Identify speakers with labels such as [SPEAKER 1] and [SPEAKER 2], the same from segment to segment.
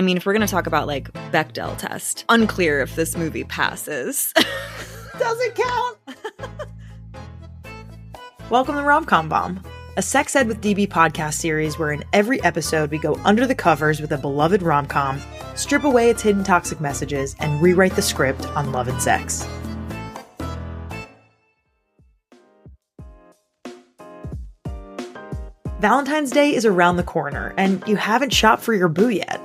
[SPEAKER 1] I mean, if we're going to talk about like Bechdel test, unclear if this movie passes.
[SPEAKER 2] Doesn't count. Welcome to Rom-Com Bomb, a Sex Ed with DB podcast series where in every episode we go under the covers with a beloved rom-com, strip away its hidden toxic messages, and rewrite the script on love and sex. Valentine's Day is around the corner, and you haven't shopped for your boo yet.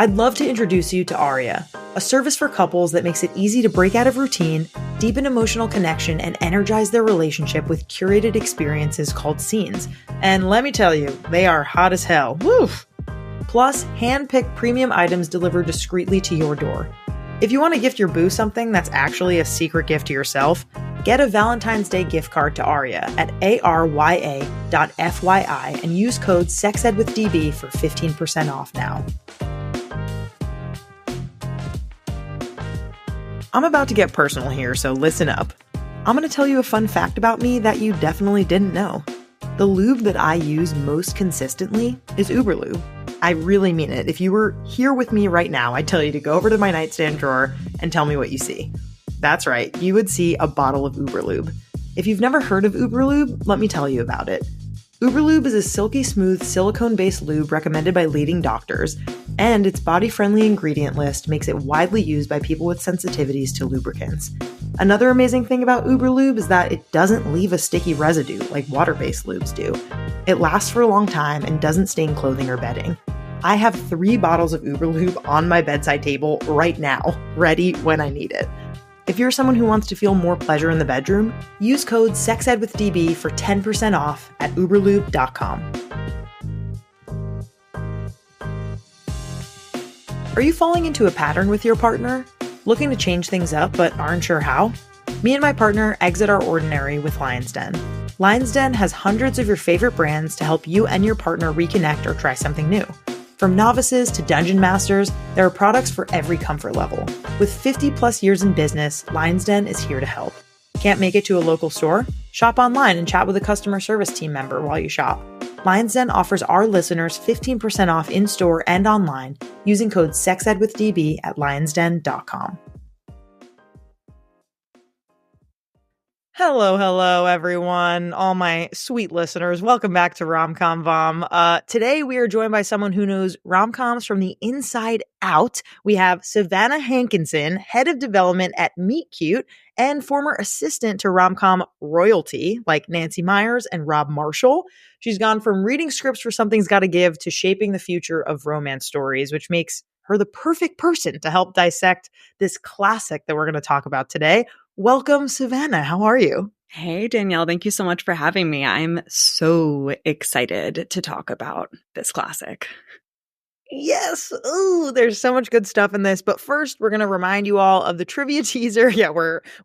[SPEAKER 2] I'd love to introduce you to Arya, a service for couples that makes it easy to break out of routine, deepen emotional connection, and energize their relationship with curated experiences called scenes. And let me tell you, they are hot as hell. Woof! Plus, hand-picked premium items delivered discreetly to your door. If you want to gift your boo something that's actually a secret gift to yourself, get a Valentine's Day gift card to Arya at arya.fyi and use code SEXEDWITHDB for 15% off now. I'm about to get personal here, so listen up. I'm going to tell you a fun fact about me that you definitely didn't know. The lube that I use most consistently is Uberlube. I really mean it. If you were here with me right now, I'd tell you to go over to my nightstand drawer and tell me what you see. That's right, you would see a bottle of Uberlube. If you've never heard of Uberlube, let me tell you about it. Uberlube is a silky smooth silicone-based lube recommended by leading doctors, and its body-friendly ingredient list makes it widely used by people with sensitivities to lubricants. Another amazing thing about Uberlube is that it doesn't leave a sticky residue like water-based lubes do. It lasts for a long time and doesn't stain clothing or bedding. I have 3 bottles of Uberlube on my bedside table right now, ready when I need it. If you're someone who wants to feel more pleasure in the bedroom, use code SEXEDWITHDB for 10% off at Uberlube.com. Are you falling into a pattern with your partner? Looking to change things up but aren't sure how? Me and my partner exit our ordinary with Lion's Den. Lion's Den has hundreds of your favorite brands to help you and your partner reconnect or try something new. From novices to dungeon masters, there are products for every comfort level. With 50 plus years in business, Lion's Den is here to help. Can't make it to a local store? Shop online and chat with a customer service team member while you shop. Lion's Den offers our listeners 15% off in-store and online using code SEXEDWITHDB at lionsden.com. Hello, everyone. All my sweet listeners. Welcome back to Rom-Com Bomb. Today, we are joined by someone who knows rom-coms from the inside out. We have Savannah Hankinson, head of development at Meet Cute and former assistant to rom-com royalty like Nancy Meyers and Rob Marshall. She's gone from reading scripts for Something's Gotta Give to shaping the future of romance stories, which makes her the perfect person to help dissect this classic that we're going to talk about today. Welcome, Savannah. How are you?
[SPEAKER 1] Hey, Danielle. Thank you so much for having me. I'm so excited to talk about this classic.
[SPEAKER 2] Yes. Ooh, there's so much good stuff in this. But first, we're going to remind you all of the trivia teaser. Yeah,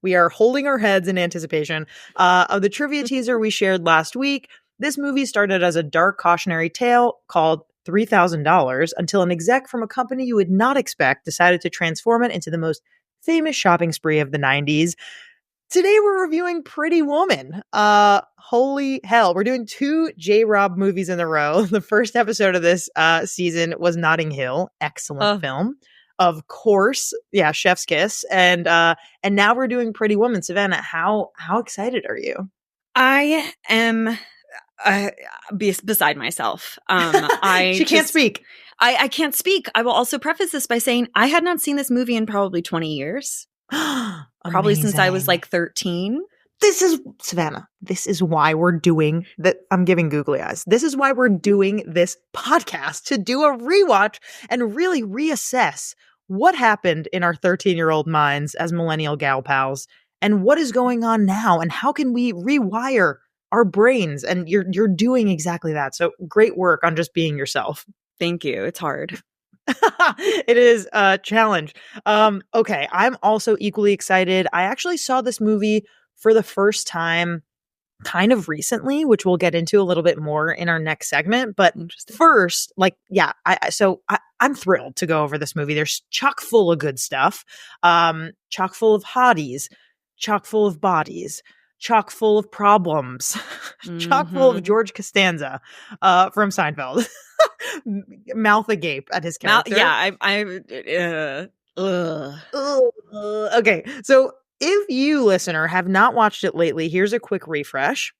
[SPEAKER 2] we are holding our heads in anticipation of the trivia teaser we shared last week. This movie started as a dark cautionary tale called $3,000 until an exec from a company you would not expect decided to transform it into the most famous shopping spree of the 90s. Today we're reviewing Pretty Woman. Holy hell. We're doing 2 J-Rob movies in a row. The first episode of this season was Notting Hill. Excellent film. Of course. Yeah, Chef's Kiss. And now we're doing Pretty Woman. Savannah, how excited are you?
[SPEAKER 1] I am beside myself.
[SPEAKER 2] She can't speak.
[SPEAKER 1] I can't speak. I will also preface this by saying I had not seen this movie in probably 20 years. Probably since I was like 13.
[SPEAKER 2] This is, Savannah, this is why we're doing that. I'm giving googly eyes. This is why we're doing this podcast, to do a rewatch and really reassess what happened in our 13-year-old minds as millennial gal pals and what is going on now and how can we rewire our brains. And you're doing exactly that. So great work on just being yourself.
[SPEAKER 1] Thank you. It's hard.
[SPEAKER 2] It is a challenge. Okay, I'm also equally excited. I actually saw this movie for the first time kind of recently, which we'll get into a little bit more in our next segment. But first, I'm thrilled to go over this movie. There's chock full of good stuff, chock full of hotties, chock full of bodies, chock full of problems, chock full of George Costanza from Seinfeld. Mouth agape at his character. Okay, so if you, listener, have not watched it lately, here's a quick refresh.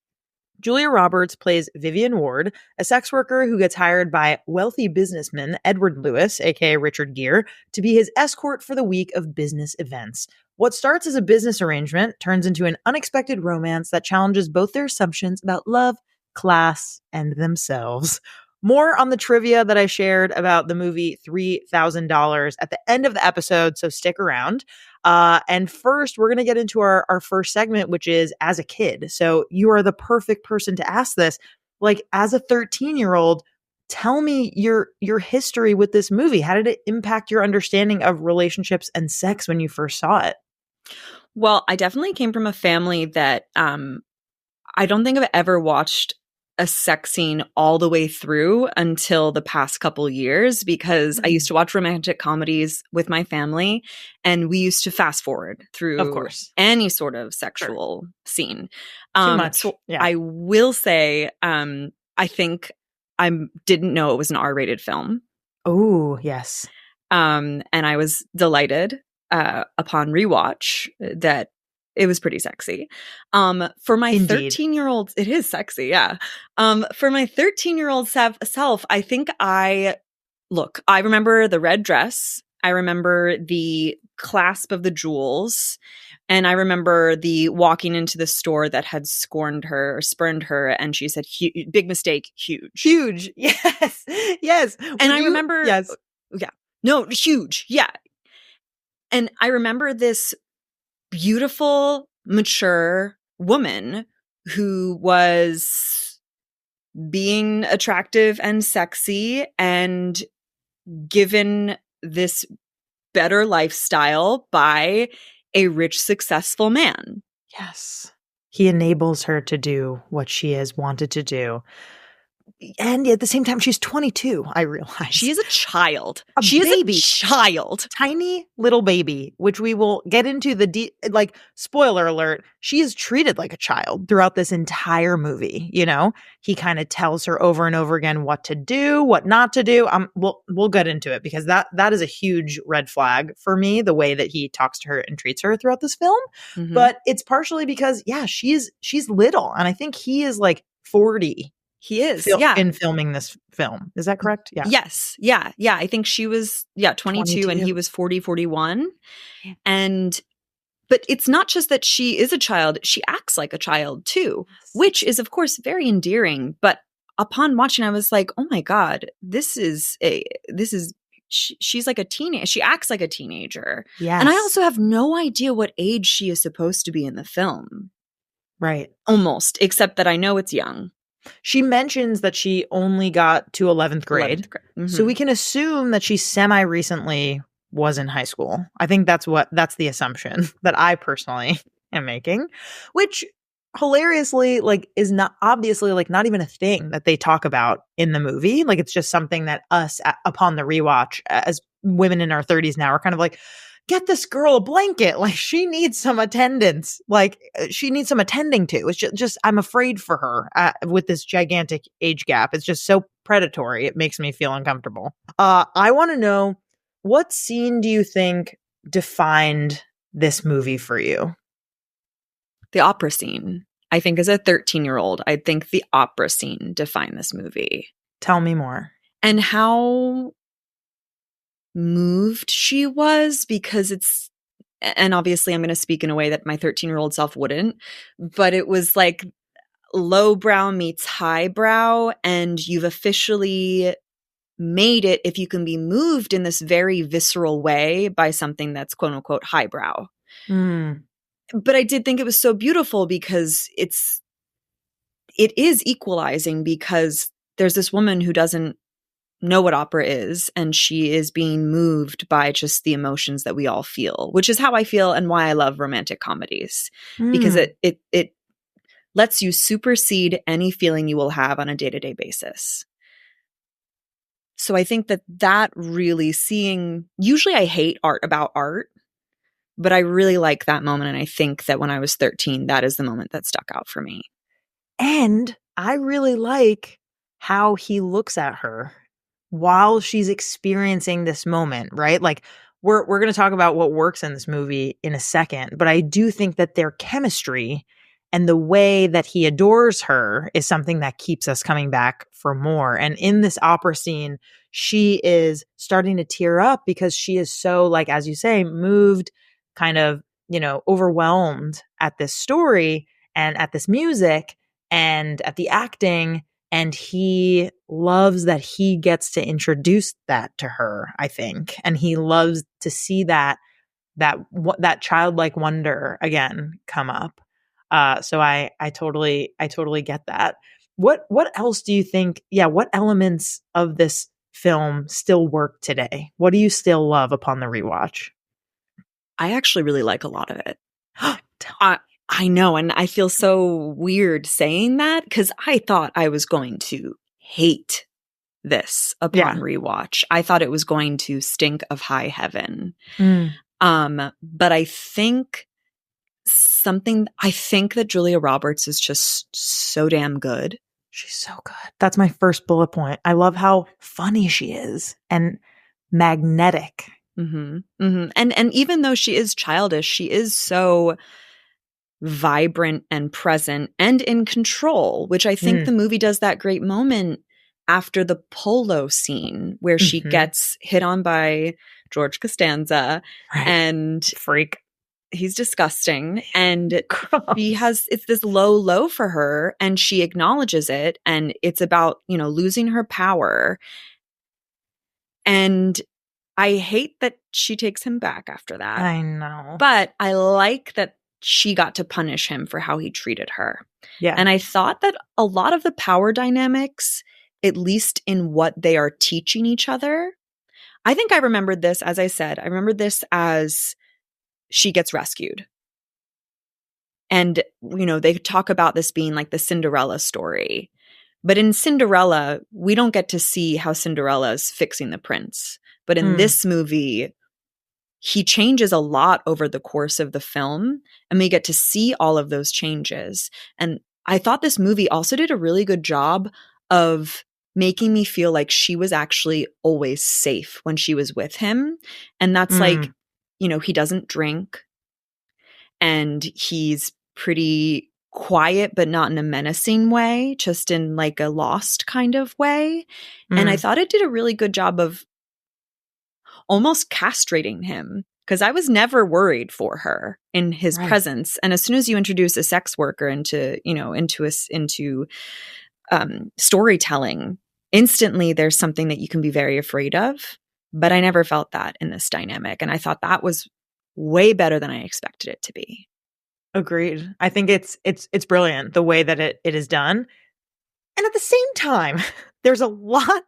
[SPEAKER 2] Julia Roberts plays Vivian Ward, a sex worker who gets hired by wealthy businessman Edward Lewis, aka Richard Gere, to be his escort for the week of business events. What starts as a business arrangement turns into an unexpected romance that challenges both their assumptions about love, class, and themselves. More on the trivia that I shared about the movie $3,000 at the end of the episode, so stick around. And first, we're going to get into our first segment, which is as a kid. So you are the perfect person to ask this. Like, as a 13-year-old, tell me your history with this movie. How did it impact your understanding of relationships and sex when you first saw it?
[SPEAKER 1] Well, I definitely came from a family that I don't think I've ever watched a sex scene all the way through until the past couple years, because I used to watch romantic comedies with my family and we used to fast forward through,
[SPEAKER 2] of course,
[SPEAKER 1] any sort of sexual scene.
[SPEAKER 2] Too much.
[SPEAKER 1] So I will say, I think I didn't know it was an R-rated film.
[SPEAKER 2] Oh, yes.
[SPEAKER 1] And I was delighted upon rewatch that it was pretty sexy. For my 13-year-old, it is sexy, yeah. For my 13-year-old self, I think I remember the red dress. I remember the clasp of the jewels. And I remember the walking into the store that had scorned her or spurned her. And she said, big mistake, huge.
[SPEAKER 2] Huge. Yes. Yes.
[SPEAKER 1] And I remember.
[SPEAKER 2] Yes.
[SPEAKER 1] Yeah. No, huge. Yeah. And I remember this beautiful, mature woman who was being attractive and sexy and given this better lifestyle by a rich, successful man.
[SPEAKER 2] Yes. He enables her to do what she has wanted to do. And at the same time, she's 22, I realize.
[SPEAKER 1] She is a child.
[SPEAKER 2] She is a
[SPEAKER 1] child.
[SPEAKER 2] Tiny little baby, which we will get into spoiler alert, she is treated like a child throughout this entire movie, you know? He kind of tells her over and over again what to do, what not to do. We'll get into it because that is a huge red flag for me, the way that he talks to her and treats her throughout this film. Mm-hmm. But it's partially because, she's little. And I think he is like 40.
[SPEAKER 1] He is,
[SPEAKER 2] in filming this film. Is that correct? Yeah.
[SPEAKER 1] Yes. Yeah. Yeah. I think she was, 22 and he was 40, 41. But it's not just that she is a child. She acts like a child too, which is of course very endearing. But upon watching, I was like, oh my God, she's like a teenager. She acts like a teenager.
[SPEAKER 2] Yes.
[SPEAKER 1] And I also have no idea what age she is supposed to be in the film.
[SPEAKER 2] Right.
[SPEAKER 1] Almost, except that I know it's young.
[SPEAKER 2] She mentions that she only got to 11th grade. Mm-hmm. So we can assume that she semi-recently was in high school. I think that's the assumption that I personally am making, which hilariously is not obviously not even a thing that they talk about in the movie. Like, it's just something that us upon the rewatch as women in our 30s now are kind of like, get this girl a blanket. Like, she needs some attendance. Like, she needs some attending to. It's just I'm afraid for her with this gigantic age gap. It's just so predatory. It makes me feel uncomfortable. I want to know, what scene do you think defined this movie for you?
[SPEAKER 1] The opera scene. I think as a 13-year-old, I think the opera scene defined this movie.
[SPEAKER 2] Tell me more.
[SPEAKER 1] And how moved she was, because and obviously I'm going to speak in a way that my 13-year-old self wouldn't, but it was like lowbrow meets highbrow, and you've officially made it if you can be moved in this very visceral way by something that's quote unquote highbrow. But I did think it was so beautiful because it is equalizing, because there's this woman who doesn't know what opera is, and she is being moved by just the emotions that we all feel, which is how I feel and why I love romantic comedies, because it lets you supersede any feeling you will have on a day-to-day basis. So I think that really usually I hate art about art, but I really like that moment. And I think that when I was 13, that is the moment that stuck out for me.
[SPEAKER 2] And I really like how he looks at her while she's experiencing this moment, right? Like we're going to talk about what works in this movie in a second, but I do think that their chemistry and the way that he adores her is something that keeps us coming back for more. And in this opera scene, she is starting to tear up because she is so, like, as you say, moved, kind of, overwhelmed at this story and at this music and at the acting. And he loves that he gets to introduce that to her, I think. And he loves to see that childlike wonder again come up. So I totally get that. What else do you think? Yeah, what elements of this film still work today? What do you still love upon the rewatch?
[SPEAKER 1] I actually really like a lot of it. I know, and I feel so weird saying that because I thought I was going to hate this upon rewatch. I thought it was going to stink of high heaven. But I think that Julia Roberts is just so damn good.
[SPEAKER 2] She's so good. That's my first bullet point. I love how funny she is and magnetic.
[SPEAKER 1] Mm-hmm. Mm-hmm. And even though she is childish, she is so vibrant and present and in control, which I think the movie does that great moment after the polo scene where she gets hit on by George Costanza and
[SPEAKER 2] freak.
[SPEAKER 1] He's disgusting. And it's this low for her and she acknowledges it. And it's about, losing her power. And I hate that she takes him back after that.
[SPEAKER 2] I know.
[SPEAKER 1] But I like that she got to punish him for how he treated her.
[SPEAKER 2] Yeah.
[SPEAKER 1] And I thought that a lot of the power dynamics, at least in what they are teaching each other, I think I remembered this, as I said, I remembered this as she gets rescued. And, they talk about this being like the Cinderella story. But in Cinderella, we don't get to see how Cinderella is fixing the prince. But in this movie, he changes a lot over the course of the film, and we get to see all of those changes. And I thought this movie also did a really good job of making me feel like she was actually always safe when she was with him. And that's like, he doesn't drink and he's pretty quiet, but not in a menacing way, just in like a lost kind of way. And I thought it did a really good job of almost castrating him because I was never worried for her in his presence. And as soon as you introduce a sex worker into storytelling, instantly there's something that you can be very afraid of. But I never felt that in this dynamic. And I thought that was way better than I expected it to be.
[SPEAKER 2] Agreed. I think it's brilliant the way that it is done. And at the same time, there's a lot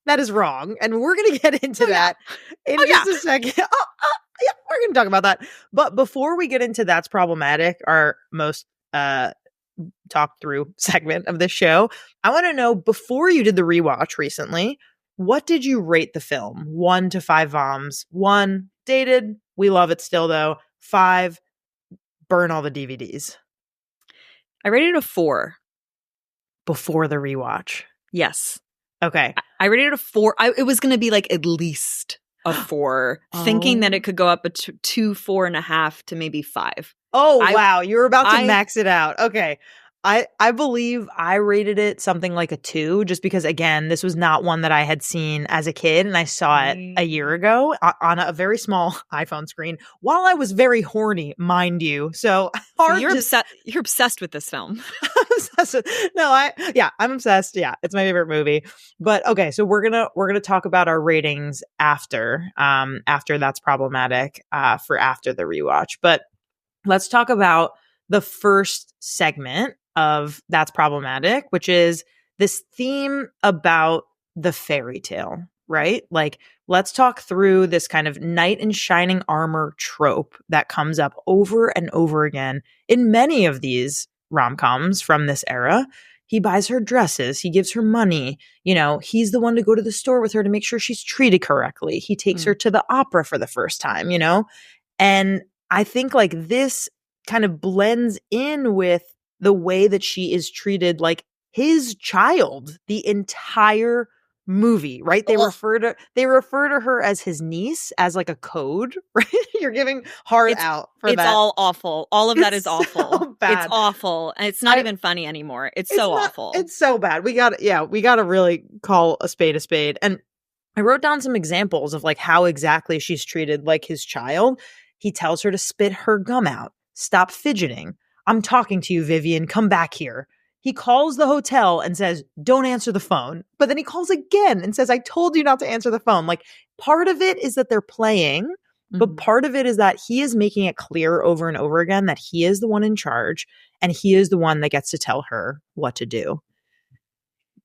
[SPEAKER 2] that is wrong. And we're going to get into that in just a second. Yeah, we're going to talk about that. But before we get into That's Problematic, our most talked through segment of this show, I want to know, before you did the rewatch recently, what did you rate the film? 1 to 5 voms. 1, dated. We love it still, though. 5, burn all the DVDs.
[SPEAKER 1] I rated it a 4.
[SPEAKER 2] Before the rewatch?
[SPEAKER 1] Yes.
[SPEAKER 2] Okay.
[SPEAKER 1] I rated it a 4. It was going to be like at least a 4, thinking that it could go up a 2, 4.5 to maybe 5.
[SPEAKER 2] Oh, wow. You were about to max it out. Okay. I believe I rated it something like a 2, just because, again, this was not one that I had seen as a kid, and I saw it a year ago on a very small iPhone screen while I was very horny, mind you. So
[SPEAKER 1] you're obsessed with this film.
[SPEAKER 2] I'm obsessed. Yeah, it's my favorite movie. But okay, so we're gonna talk about our ratings after That's Problematic for after the rewatch. But let's talk about the first segment of That's Problematic, which is this theme about the fairy tale, right? Like, let's talk through this kind of knight in shining armor trope that comes up over and over again in many of these rom-coms from this era. He buys her dresses. He gives her money. He's the one to go to the store with her to make sure she's treated correctly. He takes her to the opera for the first time, And I think like this kind of blends in with the way that she is treated like his child the entire movie, right? They
[SPEAKER 1] Ugh.
[SPEAKER 2] refer to her as his niece as like a code, right? You're giving heart out for
[SPEAKER 1] it's
[SPEAKER 2] that.
[SPEAKER 1] all awful. All of that
[SPEAKER 2] It's
[SPEAKER 1] is awful.
[SPEAKER 2] so bad.
[SPEAKER 1] It's awful. And it's not even funny anymore. It's so awful.
[SPEAKER 2] It's so bad. We got to really call a spade a spade. And I wrote down some examples of like how exactly she's treated like his child. He tells her to spit her gum out. Stop fidgeting. I'm talking to you, Vivian. Come back here. He calls the hotel and says, don't answer the phone. But then he calls again and says, I told you not to answer the phone. Like, part of it is that they're playing, but part of it is that he is making it clear over and over again that he is the one in charge and he is the one that gets to tell her what to do.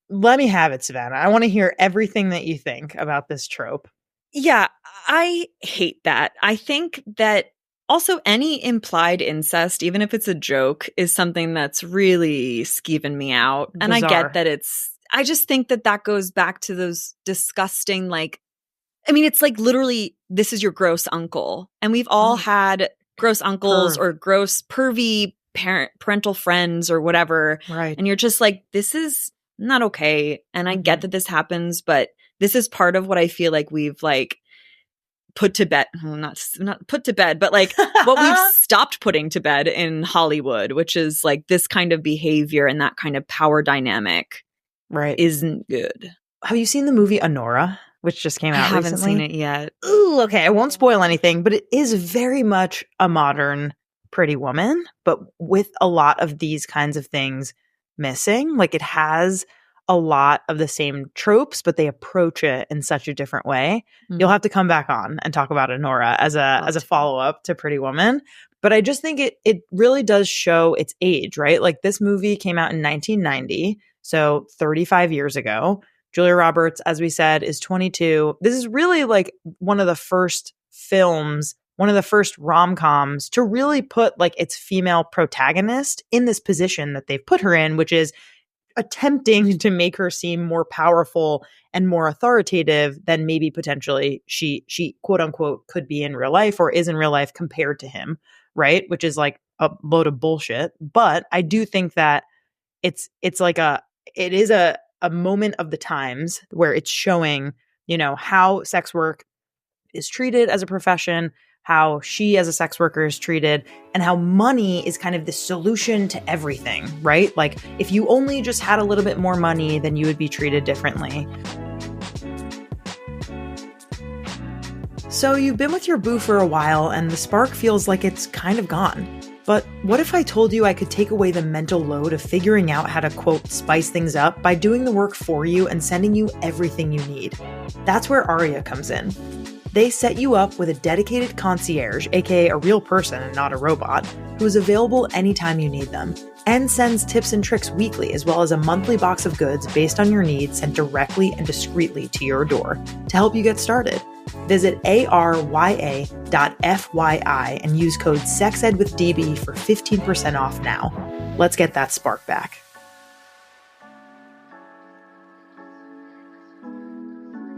[SPEAKER 2] Let me have it, Savannah. I want to hear everything that you think about this trope.
[SPEAKER 1] Yeah, I hate that. I think that also any implied incest, even if it's a joke, is something that's really skeeving me out.
[SPEAKER 2] Bizarre.
[SPEAKER 1] And I get that I just think that goes back to those disgusting, like, I mean, it's like literally, this is your gross uncle. And we've all had gross uncles or gross pervy parental friends or whatever.
[SPEAKER 2] Right.
[SPEAKER 1] And you're just like, this is not okay. And I get that this happens, but this is part of what I feel like we've like put to bed, not put to bed, but like what we've stopped putting to bed in Hollywood, which is like this kind of behavior and that kind of power dynamic isn't good.
[SPEAKER 2] Have you seen the movie Honora, which just came out recently?
[SPEAKER 1] I haven't seen it yet.
[SPEAKER 2] Ooh, okay. I won't spoil anything, but it is very much a modern Pretty Woman, but with a lot of these kinds of things missing. Like, it has a lot of the same tropes, but they approach it in such a different way. You'll have to come back on and talk about Honora as a follow-up to Pretty Woman. But I just think it really does show its age, right? Like, this movie came out in 1990, so 35 years ago. Julia Roberts, as we said, is 22. This is really like one of the first films, one of the first rom-coms to really put like its female protagonist in this position that they've put her in, which is attempting to make her seem more powerful and more authoritative than maybe potentially she quote unquote could be in real life or is in real life compared to him, right? Which is like a load of bullshit. But I do think that it is a moment of the times where it's showing, you know, how sex work is treated as a profession, how she as a sex worker is treated, and how money is kind of the solution to everything, right? Like, if you only just had a little bit more money, then you would be treated differently. So you've been with your boo for a while and the spark feels like it's kind of gone. But what if I told you I could take away the mental load of figuring out how to, quote, spice things up by doing the work for you and sending you everything you need? That's where Arya comes in. They set you up with a dedicated concierge, aka a real person and not a robot, who is available anytime you need them, and sends tips and tricks weekly as well as a monthly box of goods based on your needs sent directly and discreetly to your door to help you get started. Visit arya.fyi and use code SEXEDWITHDB for 15% off now. Let's get that spark back.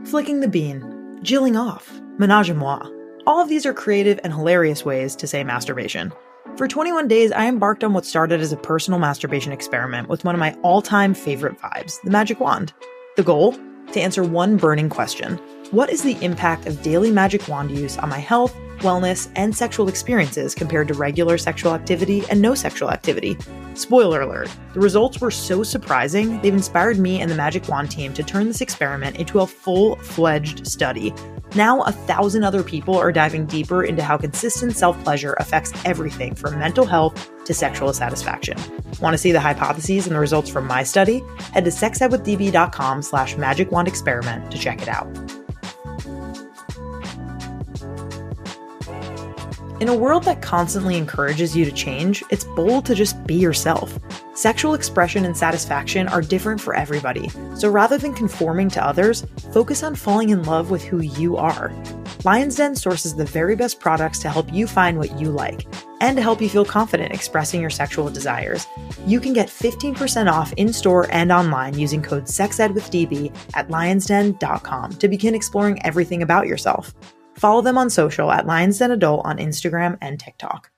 [SPEAKER 2] Flicking the bean, jilling off, menage a moi. All of these are creative and hilarious ways to say masturbation. For 21 days, I embarked on what started as a personal masturbation experiment with one of my all-time favorite vibes, the magic wand. The goal? To answer one burning question. What is the impact of daily magic wand use on my health, wellness, and sexual experiences compared to regular sexual activity and no sexual activity? Spoiler alert, the results were so surprising, they've inspired me and the Magic Wand team to turn this experiment into a full-fledged study. Now 1,000 other people are diving deeper into how consistent self-pleasure affects everything from mental health to sexual satisfaction. Want to see the hypotheses and the results from my study? Head to sexedwithdb.com/magicwandexperiment to check it out. In a world that constantly encourages you to change, it's bold to just be yourself. Sexual expression and satisfaction are different for everybody, so rather than conforming to others, focus on falling in love with who you are. Lion's Den sources the very best products to help you find what you like, and to help you feel confident expressing your sexual desires. You can get 15% off in-store and online using code SEXEDWITHDB at lionsden.com to begin exploring everything about yourself. Follow them on social at Lions Den Adult on Instagram and TikTok.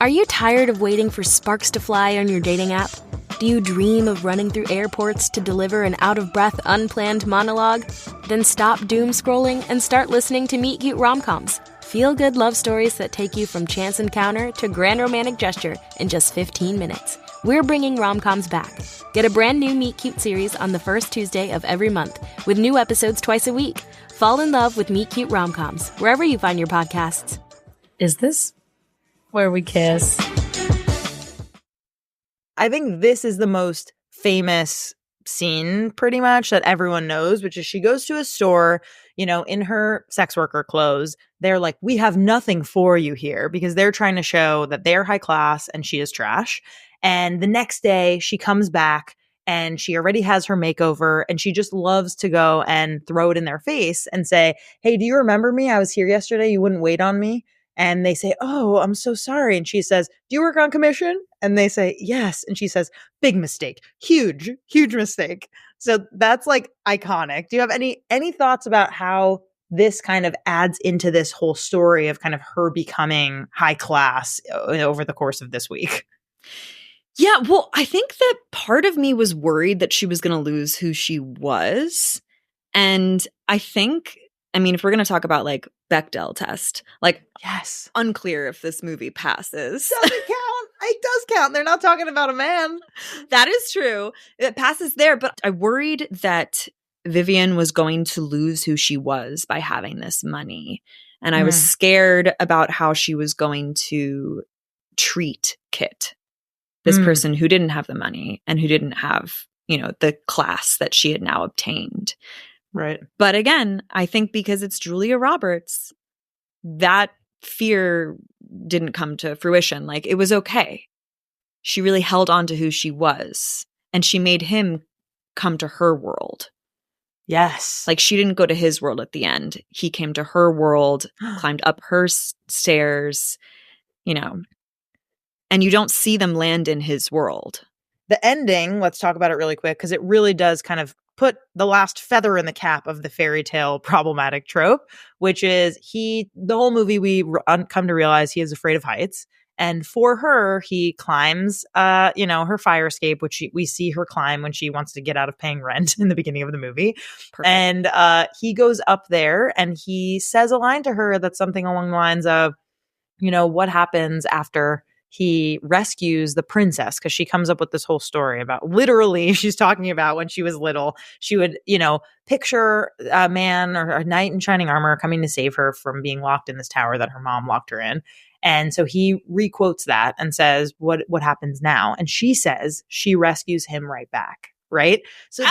[SPEAKER 3] Are you tired of waiting for sparks to fly on your dating app? Do you dream of running through airports to deliver an out-of-breath, unplanned monologue? Then stop doom scrolling and start listening to Meet Cute Rom-Coms. Feel-good love stories that take you from chance encounter to grand romantic gesture in just 15 minutes. We're bringing rom-coms back. Get a brand new Meet Cute series on the first Tuesday of every month with new episodes twice a week. Fall in love with Meet Cute Rom-Coms wherever you find your podcasts.
[SPEAKER 4] Is this where we kiss?
[SPEAKER 2] I think this is the most famous scene pretty much that everyone knows, which is she goes to a store, you know, in her sex worker clothes. They're like, we have nothing for you here, because they're trying to show that they're high class and she is trash. And the next day she comes back and she already has her makeover, and she just loves to go and throw it in their face and say, hey, do you remember me? I was here yesterday. You wouldn't wait on me. And they say, oh, I'm so sorry. And she says, do you work on commission? And they say, yes. And she says, big mistake. Huge, huge mistake. So that's like iconic. Do you have any thoughts about how this kind of adds into this whole story of kind of her becoming high class over the course of this week?
[SPEAKER 1] Yeah, well, I think that part of me was worried that she was going to lose who she was. And I think, I mean, if we're going to talk about like Bechdel test, like,
[SPEAKER 2] yes,
[SPEAKER 1] unclear if this movie passes.
[SPEAKER 2] Doesn't count. It does count. They're not talking about a man.
[SPEAKER 1] That is true. It passes there. But I worried that Vivian was going to lose who she was by having this money. And I was scared about how she was going to treat Kit, this person who didn't have the money and who didn't have, you know, the class that she had now obtained.
[SPEAKER 2] Right.
[SPEAKER 1] But again, I think because it's Julia Roberts, that fear didn't come to fruition. Like, it was okay. She really held on to who she was, and she made him come to her world.
[SPEAKER 2] Yes.
[SPEAKER 1] Like, she didn't go to his world at the end. He came to her world, climbed up her stairs, you know, and you don't see them land in his world.
[SPEAKER 2] The ending, let's talk about it really quick, because it really does kind of put the last feather in the cap of the fairy tale problematic trope, which is the whole movie we come to realize he is afraid of heights. And for her, he climbs, her fire escape, which we see her climb when she wants to get out of paying rent in the beginning of the movie. Perfect. And he goes up there and he says a line to her that's something along the lines of, you know, what happens after he rescues the princess, because she comes up with this whole story about, literally, she's talking about when she was little, she would, you know, picture a man or a knight in shining armor coming to save her from being locked in this tower that her mom locked her in. And so he requotes that and says, what happens now? And she says she rescues him right back. Right. So,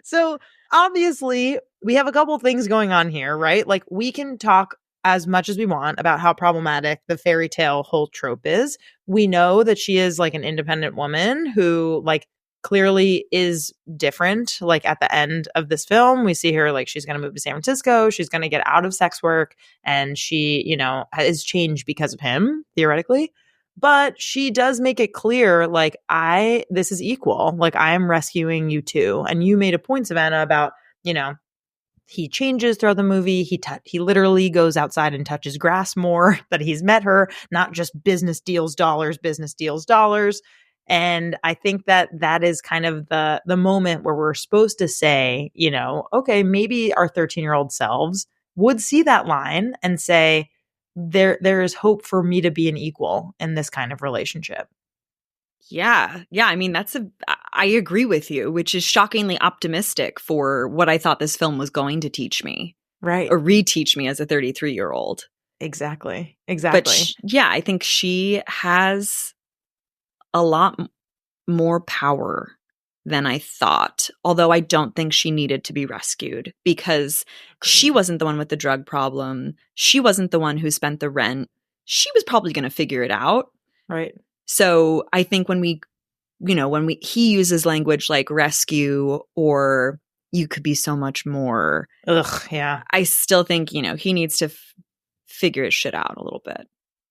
[SPEAKER 2] so obviously we have a couple things going on here, right? Like, we can talk as much as we want about how problematic the fairy tale whole trope is. We know that she is like an independent woman who like clearly is different. Like, at the end of this film, we see her like she's going to move to San Francisco. She's going to get out of sex work, and she, you know, is changed because of him, theoretically. But she does make it clear, like, this is equal. Like, I am rescuing you too. And you made a point, Savannah, about, you know, he changes throughout the movie. He literally goes outside and touches grass more, that he's met her, not just business deals dollars. And I think that is kind of the moment where we're supposed to say, you know, okay, maybe our 13-year-old selves would see that line and say, there is hope for me to be an equal in this kind of relationship.
[SPEAKER 1] Yeah. I mean, I agree with you, which is shockingly optimistic for what I thought this film was going to teach me.
[SPEAKER 2] Right.
[SPEAKER 1] Or reteach me as a 33-year-old.
[SPEAKER 2] Exactly.
[SPEAKER 1] But I think she has a lot more power than I thought. Although I don't think she needed to be rescued, because she wasn't the one with the drug problem. She wasn't the one who spent the rent. She was probably going to figure it out.
[SPEAKER 2] Right.
[SPEAKER 1] So I think when he uses language like rescue or you could be so much more.
[SPEAKER 2] Ugh, yeah.
[SPEAKER 1] I still think, you know, he needs to figure his shit out a little bit.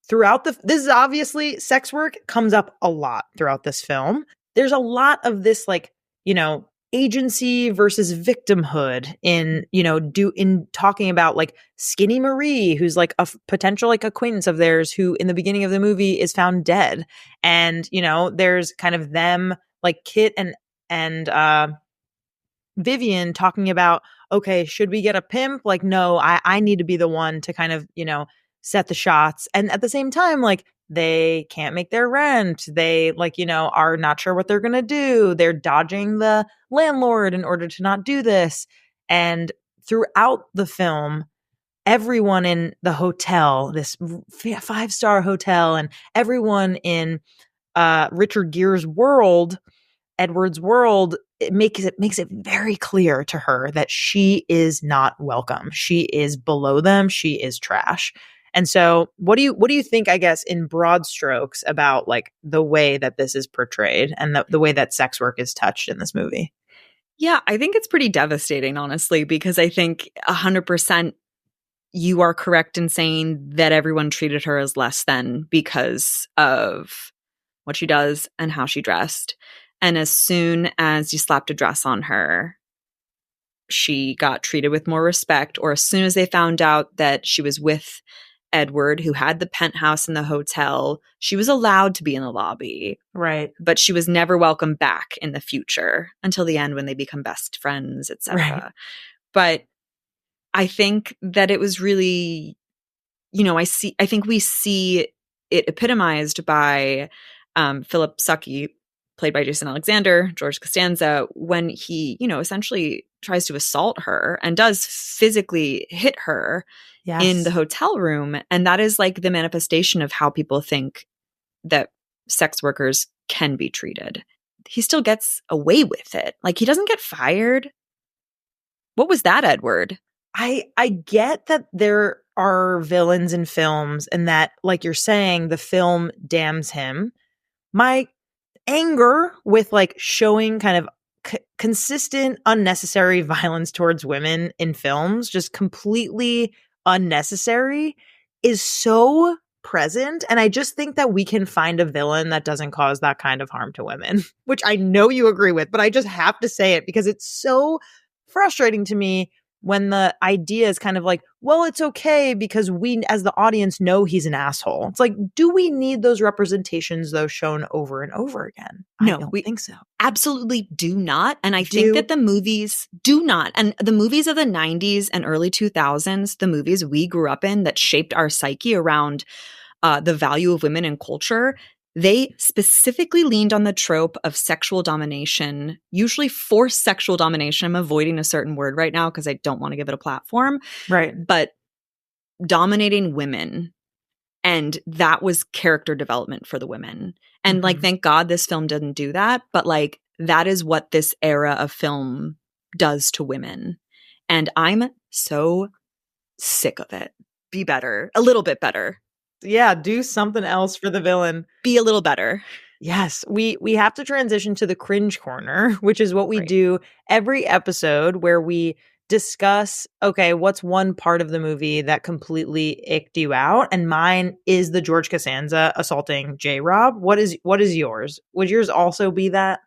[SPEAKER 2] Throughout this is obviously sex work comes up a lot throughout this film. There's a lot of this, like, you know, agency versus victimhood in, in talking about like Skinny Marie, who's like a potential like acquaintance of theirs who in the beginning of the movie is found dead. And, there's kind of them like Kit and Vivian talking about, okay, should we get a pimp? Like, no, I need to be the one to kind of, set the shots. And at the same time, like, they can't make their rent. They are not sure what they're going to do. They're dodging the landlord in order to not do this. And throughout the film, everyone in the hotel, this 5-star hotel, and everyone in Richard Gere's world, Edward's world, it makes it very clear to her that she is not welcome. She is below them. She is trash. And so what do you think, I guess, in broad strokes about like the way that this is portrayed and the way that sex work is touched in this movie?
[SPEAKER 1] Yeah, I think it's pretty devastating, honestly, because I think 100% you are correct in saying that everyone treated her as less than because of what she does and how she dressed. And as soon as you slapped a dress on her, she got treated with more respect. Or as soon as they found out that she was with Edward, who had the penthouse in the hotel, she was allowed to be in the lobby.
[SPEAKER 2] Right.
[SPEAKER 1] But she was never welcome back in the future until the end when they become best friends, etc.
[SPEAKER 2] Right.
[SPEAKER 1] But I think that it was really, I think we see it epitomized by Philip Stuckey, played by Jason Alexander, George Costanza, when he, essentially tries to assault her and does physically hit her in the hotel room. And that is like the manifestation of how people think that sex workers can be treated. He still gets away with it. Like, he doesn't get fired. What was that, Edward?
[SPEAKER 2] I get that there are villains in films and that, like you're saying, the film damns him. My anger with like showing kind of consistent unnecessary violence towards women in films, just completely unnecessary, is so present. And I just think that we can find a villain that doesn't cause that kind of harm to women, which I know you agree with, but I just have to say it because it's so frustrating to me when the idea is kind of like, well, it's okay because we as the audience know he's an asshole. It's like, do we need those representations though shown over and over again?
[SPEAKER 1] No,
[SPEAKER 2] I don't think so.
[SPEAKER 1] Absolutely do not. And I think that the movies do not. And the movies of the 90s and early 2000s, the movies we grew up in that shaped our psyche around the value of women in culture, they specifically leaned on the trope of sexual domination, usually forced sexual domination. I'm avoiding a certain word right now because I don't want to give it a platform.
[SPEAKER 2] Right.
[SPEAKER 1] But dominating women. And that was character development for the women. And like, thank God this film didn't do that. But like, that is what this era of film does to women. And I'm so sick of it. Be better. A little bit better.
[SPEAKER 2] Yeah, do something else for the villain.
[SPEAKER 1] Be a little better.
[SPEAKER 2] Yes, we have to transition to the Cringe Corner, which is what we do every episode where we discuss, okay, what's one part of the movie that completely icked you out? And mine is the George Costanza assaulting J-Rob. What is yours? Would yours also be that?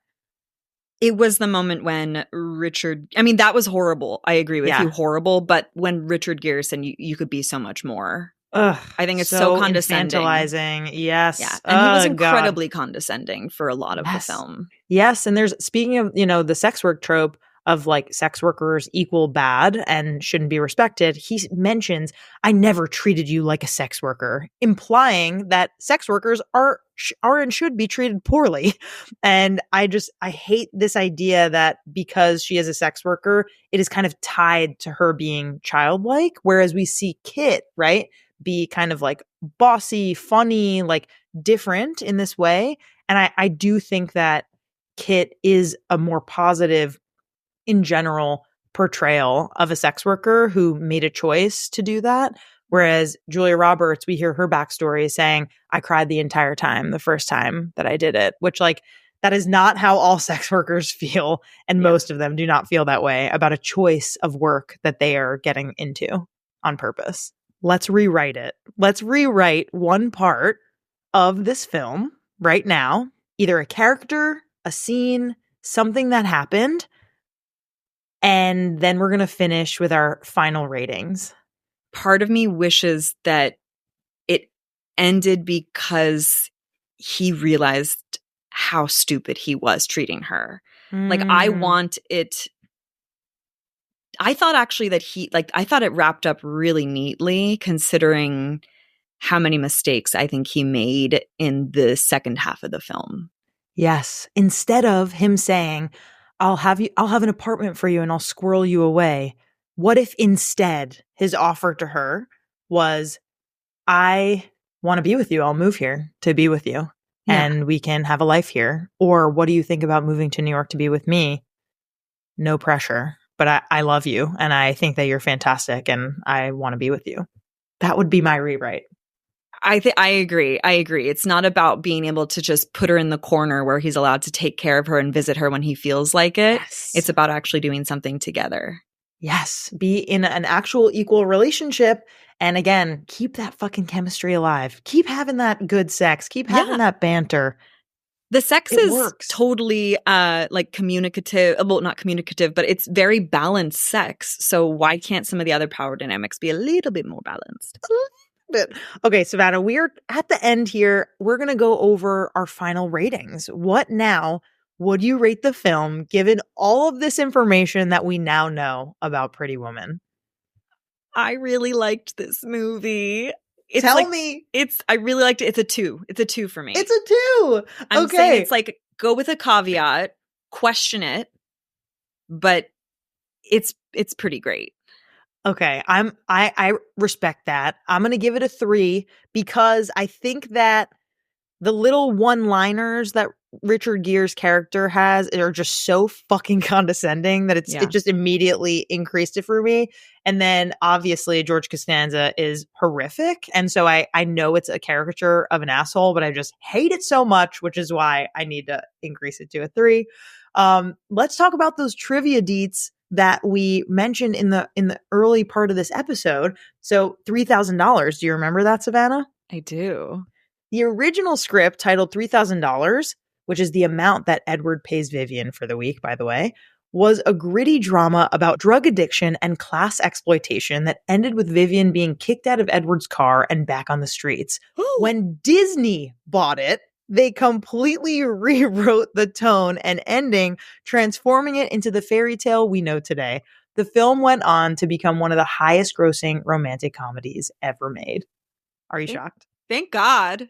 [SPEAKER 1] It was the moment when that was horrible. I agree with you, horrible. But when Richard Gere said you could be so much more.
[SPEAKER 2] Ugh,
[SPEAKER 1] I think it's so condescending.
[SPEAKER 2] Infantilizing. Yes.
[SPEAKER 1] Yeah. And he was incredibly condescending for a lot of the film.
[SPEAKER 2] Yes. And there's, speaking of, the sex work trope of like sex workers equal bad and shouldn't be respected, he mentions, I never treated you like a sex worker, implying that sex workers are and should be treated poorly. And I hate this idea that because she is a sex worker, it is kind of tied to her being childlike, whereas we see Kit, right, be kind of like bossy, funny, like different in this way. And I do think that Kit is a more positive, in general, portrayal of a sex worker who made a choice to do that. Whereas Julia Roberts, we hear her backstory saying, I cried the entire time, the first time that I did it, which like, that is not how all sex workers feel. And most of them do not feel that way about a choice of work that they are getting into on purpose. Let's rewrite it. Let's rewrite one part of this film right now, either a character, a scene, something that happened And then we're going to finish with our final ratings.
[SPEAKER 1] Part of me wishes that it ended because he realized how stupid he was treating her. Like, I want it. I thought actually that I thought it wrapped up really neatly considering how many mistakes I think he made in the second half of the film.
[SPEAKER 2] Yes. Instead of him saying, I'll have an apartment for you and I'll squirrel you away. What if instead his offer to her was, I want to be with you. I'll move here to be with you and we can have a life here. Or what do you think about moving to New York to be with me? No pressure, but I love you and I think that you're fantastic and I want to be with you. That would be my rewrite.
[SPEAKER 1] I agree. It's not about being able to just put her in the corner where he's allowed to take care of her and visit her when he feels like it. Yes. It's about actually doing something together.
[SPEAKER 2] Yes. Be in an actual equal relationship. And again, keep that fucking chemistry alive. Keep having that good sex. Keep having that banter.
[SPEAKER 1] The sex is totally like communicative. Well, not communicative, but it's very balanced sex. So why can't some of the other power dynamics be a little bit more balanced?
[SPEAKER 2] Okay, Savannah, we're at the end here. We're going to go over our final ratings. What now would you rate the film given all of this information that we now know about Pretty Woman?
[SPEAKER 1] I really liked this movie.
[SPEAKER 2] Tell me.
[SPEAKER 1] I really liked it. It's a 2. It's a 2 for me.
[SPEAKER 2] It's a 2.
[SPEAKER 1] I'm saying it's like, go with a caveat, question it, but it's pretty great.
[SPEAKER 2] Okay, I respect that. I'm going to give it a 3 because I think that the little one-liners that Richard Gere's character has are just so fucking condescending that it just immediately increased it for me. And then obviously George Costanza is horrific. And so I know it's a caricature of an asshole, but I just hate it so much, which is why I need to increase it to a 3. Let's talk about those trivia deets that we mentioned in the early part of this episode. So $3,000. Do you remember that, Savannah?
[SPEAKER 1] I do.
[SPEAKER 2] The original script, titled $3,000, which is the amount that Edward pays Vivian for the week, by the way, was a gritty drama about drug addiction and class exploitation that ended with Vivian being kicked out of Edward's car and back on the streets. When Disney bought it, they completely rewrote the tone and ending, transforming it into the fairy tale we know today. The film went on to become one of the highest grossing romantic comedies ever made. Are you shocked?
[SPEAKER 1] Thank God.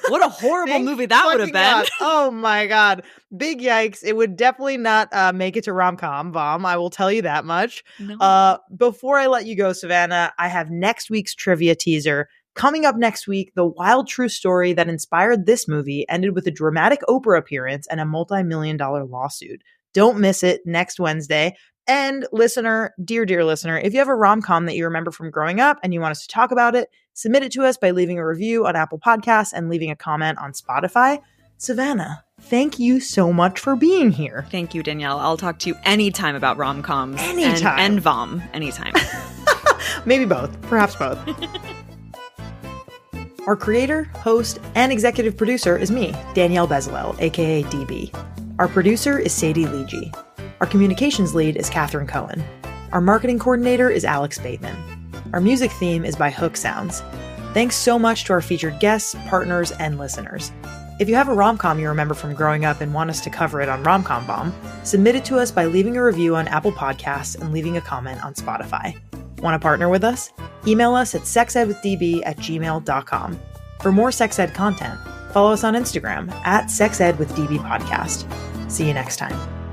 [SPEAKER 1] What a horrible movie that would have been.
[SPEAKER 2] God. Oh my God. Big yikes. It would definitely not make it to Rom-Com Bomb. I will tell you that much.
[SPEAKER 1] No.
[SPEAKER 2] Before I let you go, Savannah, I have next week's trivia teaser. Coming up next week, the wild true story that inspired this movie ended with a dramatic Oprah appearance and a multi-million-dollar lawsuit. Don't miss it next Wednesday. And listener, dear listener, if you have a rom-com that you remember from growing up and you want us to talk about it, submit it to us by leaving a review on Apple Podcasts and leaving a comment on Spotify. Savannah, thank you so much for being here.
[SPEAKER 1] Thank you, Danielle. I'll talk to you anytime about rom-coms.
[SPEAKER 2] Anytime.
[SPEAKER 1] And vom. Anytime.
[SPEAKER 2] Maybe both. Perhaps both. Our creator, host, and executive producer is me, Danielle Bezalel, aka DB. Our producer is Sadie Leegee. Our communications lead is Catherine Cohen. Our marketing coordinator is Alex Bateman. Our music theme is by Hook Sounds. Thanks so much to our featured guests, partners, and listeners. If you have a rom-com you remember from growing up and want us to cover it on Rom-Com Bomb, submit it to us by leaving a review on Apple Podcasts and leaving a comment on Spotify. Want to partner with us? Email us at sexedwithdb@gmail.com. For more sex ed content, follow us on Instagram @sexedwithdbpodcast. See you next time.